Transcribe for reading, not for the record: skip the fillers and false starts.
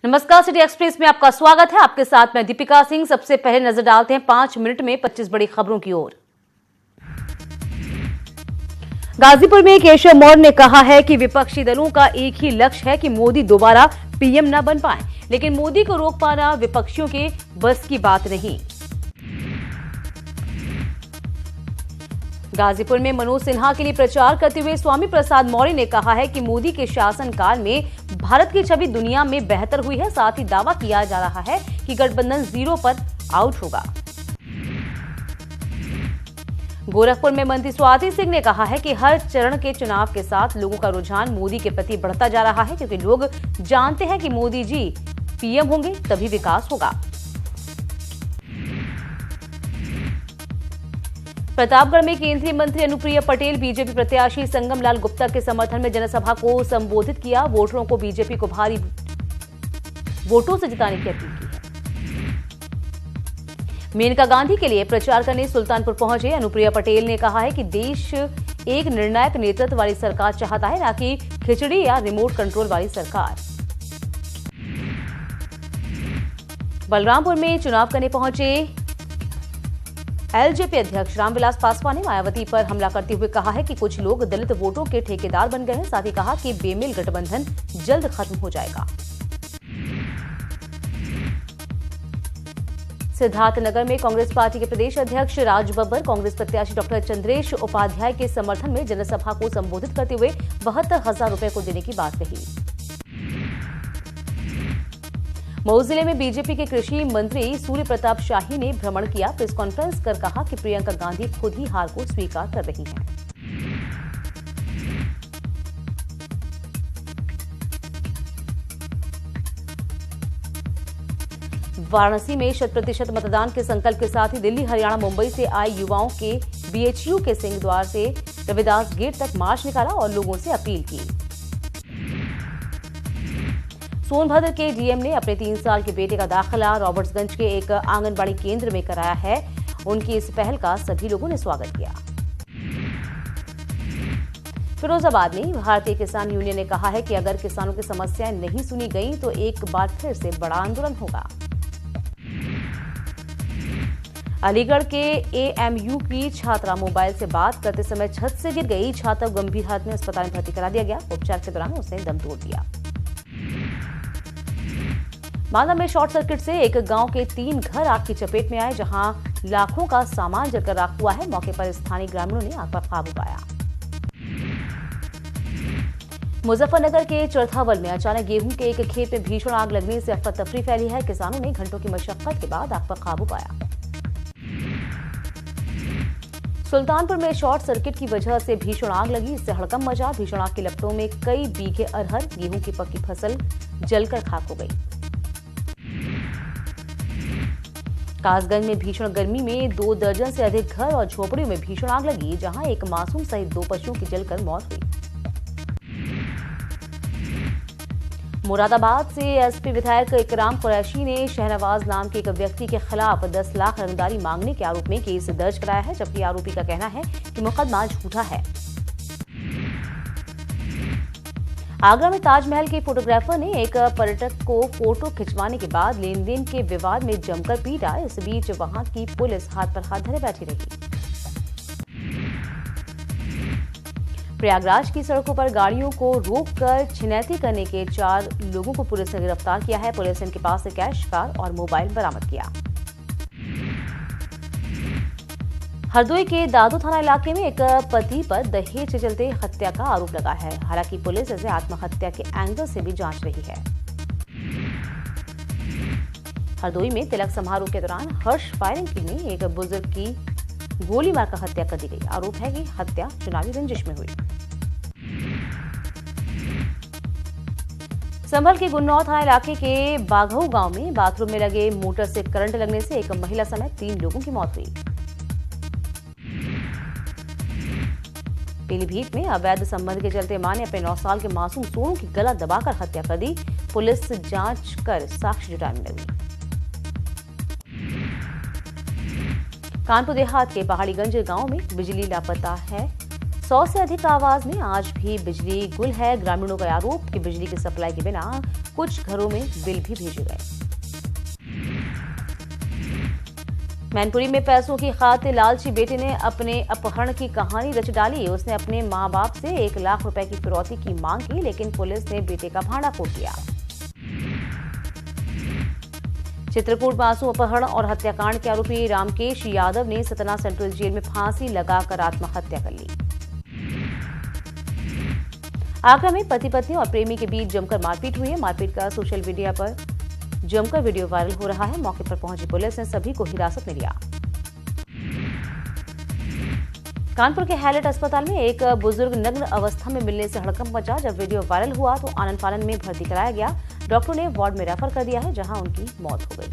नमस्कार, city express में आपका स्वागत है। आपके साथ मैं दीपिका सिंह। सबसे पहले नजर डालते हैं 5 मिनट में 25 बड़ी खबरों की ओर। गाजीपुर में केशव मौर्य ने कहा है कि विपक्षी दलों का एक ही लक्ष्य है कि मोदी दोबारा पीएम न बन पाए, लेकिन मोदी को रोक पाना विपक्षियों के बस की बात नहीं। गाजीपुर में मनोज सिन्हा के लिए प्रचार करते हुए स्वामी प्रसाद मौर्य ने कहा है कि मोदी के शासनकाल में भारत की छवि दुनिया में बेहतर हुई है। साथ ही दावा किया जा रहा है कि गठबंधन 0 पर आउट होगा। गोरखपुर में मंत्री स्वाति सिंह ने कहा है कि हर चरण के चुनाव के साथ लोगों का रुझान मोदी के प्रति बढ़ता जा रहा है, क्योंकि लोग जानते हैं कि मोदी जी पीएम होंगे तभी विकास होगा। प्रतापगढ़ में केंद्रीय मंत्री अनुप्रिया पटेल बीजेपी प्रत्याशी संगम लाल गुप्ता के समर्थन में जनसभा को संबोधित किया। वोटरों को बीजेपी को भारी वोटों से जिताने की अपील की है। मेनका गांधी के लिए प्रचार करने सुल्तानपुर पहुंचे अनुप्रिया पटेल ने कहा है कि देश एक निर्णायक नेतृत्व वाली सरकार चाहता है, न कि खिचड़ी या रिमोट कंट्रोल वाली सरकार। बलरामपुर में चुनाव करने पहुंचे एलजेपी अध्यक्ष रामविलास पासवान ने मायावती पर हमला करते हुए कहा है कि कुछ लोग दलित वोटों के ठेकेदार बन गए हैं। साथ ही कहा कि बेमेल गठबंधन जल्द खत्म हो जाएगा। सिद्धार्थनगर में कांग्रेस पार्टी के प्रदेश अध्यक्ष राज बब्बर कांग्रेस प्रत्याशी डॉक्टर चंद्रेश उपाध्याय के समर्थन में जनसभा को संबोधित करते हुए 72,000 रुपए को देने की बात कही। मऊ जिले में बीजेपी के कृषि मंत्री सूर्य प्रताप शाही ने भ्रमण किया। प्रेस कॉन्फ्रेंस कर कहा कि प्रियंका गांधी खुद ही हार को स्वीकार कर रही हैं। वाराणसी में 100% मतदान के संकल्प के साथ ही दिल्ली, हरियाणा, मुंबई से आए युवाओं के बीएचयू के सिंह द्वार से रविदास गेट तक मार्च निकाला और लोगों से अपील की। सोनभद्र के डीएम ने अपने 3 साल के बेटे का दाखिला रॉबर्ट्सगंज के एक आंगनबाड़ी केंद्र में कराया है। उनकी इस पहल का सभी लोगों ने स्वागत किया। फिरोजाबाद में भारतीय किसान यूनियन ने कहा है कि अगर किसानों की समस्याएं नहीं सुनी गई तो एक बार फिर से बड़ा आंदोलन होगा। अलीगढ़ के एएमयू की छात्रा मोबाइल से बात करते समय छत से गिर गई। छात्रा गंभीर हालत में अस्पताल में भर्ती करा दिया गया। उपचार के दौरान उसने दम तोड़ दिया। मालदा में शॉर्ट सर्किट से एक गांव के 3 घर आग की चपेट में आए, जहां लाखों का सामान जलकर राख हुआ है। मौके पर स्थानीय ग्रामीणों ने आग पर काबू पाया। मुजफ्फरनगर के चरथावल में अचानक गेहूं के एक खेत में भीषण आग लगने से अफरा तफरी फैली है। किसानों ने घंटों की मशक्कत के बाद आग पर काबू पाया। सुल्तानपुर में शॉर्ट सर्किट की वजह से भीषण आग लगी, इससे हड़कंप मचा। भीषण आग की लपटों में कई बीघे अरहर गेहूं की पक्की फसल जलकर खाक हो गई। कासगंज में भीषण गर्मी में 2 दर्जन से अधिक घर और झोपड़ियों में भीषण आग लगी, जहां एक मासूम सहित 2 पशुओं की जलकर मौत हुई। मुरादाबाद से एसपी विधायक इकराम कुरैशी ने शहनवाज नाम के एक व्यक्ति के खिलाफ 10 लाख रंगदारी मांगने के आरोप में केस दर्ज कराया है, जबकि आरोपी का कहना है कि मुकदमा झूठा है। आगरा में ताजमहल के फोटोग्राफर ने एक पर्यटक को फोटो खिंचवाने के बाद लेन देन के विवाद में जमकर पीटा। इस बीच वहां की पुलिस हाथ पर हाथ धरे बैठी रही। प्रयागराज की सड़कों पर गाड़ियों को रोककर छिनैती करने के 4 लोगों को पुलिस ने गिरफ्तार किया है। पुलिस ने इनके पास से कैश, कार और मोबाइल बरामद किया। हरदोई के दादू थाना इलाके में एक पति पर दहेज के चलते हत्या का आरोप लगा है। हालांकि पुलिस इसे आत्महत्या के एंगल से भी जांच रही है। हरदोई में तिलक समारोह के दौरान हर्ष फायरिंग में एक बुजुर्ग की गोली मारकर हत्या कर दी गई। आरोप है कि हत्या चुनावी रंजिश में हुई। संभल के गुन्नौर थाना इलाके के बाघऊ गांव में बाथरूम में लगे मोटर से करंट लगने से एक महिला समेत 3 लोगों की मौत हुई। पीलीभीत में अवैध संबंध के चलते मां ने अपने 9 साल के मासूम सोनू की गला दबाकर हत्या कर दी। पुलिस जांच कर साक्ष्य जुटाने लगी। कानपुर देहात के पहाड़ीगंज गांव में बिजली लापता है। 100 से अधिक आवाज में आज भी बिजली गुल है। ग्रामीणों का आरोप कि बिजली की सप्लाई के बिना कुछ घरों में बिल भी भेजे गए। मैनपुरी में पैसों की खातिर लालची बेटे ने अपने अपहरण की कहानी रच डाली। उसने अपने मां बाप से 1 लाख रुपए की फिरौती की मांग की, लेकिन पुलिस ने बेटे का भांडाफोड़ किया। चित्रकूट मासूम अपहरण और हत्याकांड के आरोपी रामकेश यादव ने सतना सेंट्रल जेल में फांसी लगाकर आत्महत्या कर ली। आगरा में पति पत्नी और प्रेमी के बीच जमकर मारपीट हुई है। मारपीट का सोशल मीडिया पर जमकर वीडियो वायरल हो रहा है। मौके पर पहुंची पुलिस ने सभी को हिरासत में लिया। कानपुर के हैलेट अस्पताल में एक बुजुर्ग नग्न अवस्था में मिलने से हड़कंप मचा। जब वीडियो वायरल हुआ तो आनन फानन में भर्ती कराया गया। डॉक्टरों ने वार्ड में रेफर कर दिया है, जहां उनकी मौत हो गई।